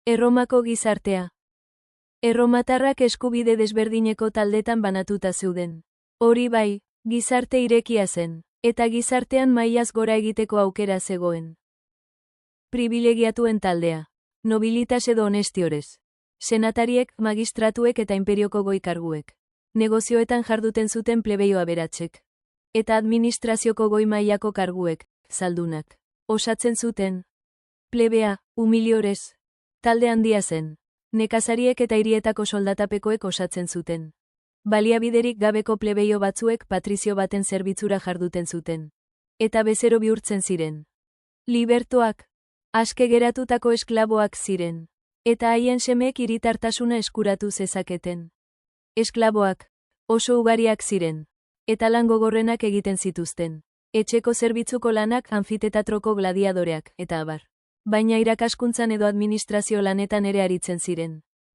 Erromako gizartea. Erromatarrak eskubide desberdineko taldetan banatuta zeuden. Hori bai, gizarte irekia zen, eta gizartean mailaz gora egiteko aukera zegoen. Pribilegiatuen taldea. Nobilitas edo honestiorez. Senatariek, magistratuek eta inperioko goi karguek. Negozioetan jarduten zuten plebeio aberatsek. Eta administrazioko goi mailako karguek, zaldunak. Osatzen zuten. Plebea, humiliorez. Talde handia zen. Nekazariek eta hirietako soldatapekoek osatzen zuten. Baliabiderik gabeko plebeio batzuek patrizio baten zerbitzura jarduten zuten. Eta bezero bihurtzen ziren. Libertoak. Aske geratutako esklaboak ziren. Eta haien semeek hiritartasuna eskuratu zezaketen. Esklaboak. Oso ugariak ziren. Eta lan gogorrenak egiten zituzten. Etxeko zerbitzuko lanak, anfitetatroko gladiadoreak, eta abar. Baina irakaskuntzan edo administrazio lanetan ere aritzen ziren.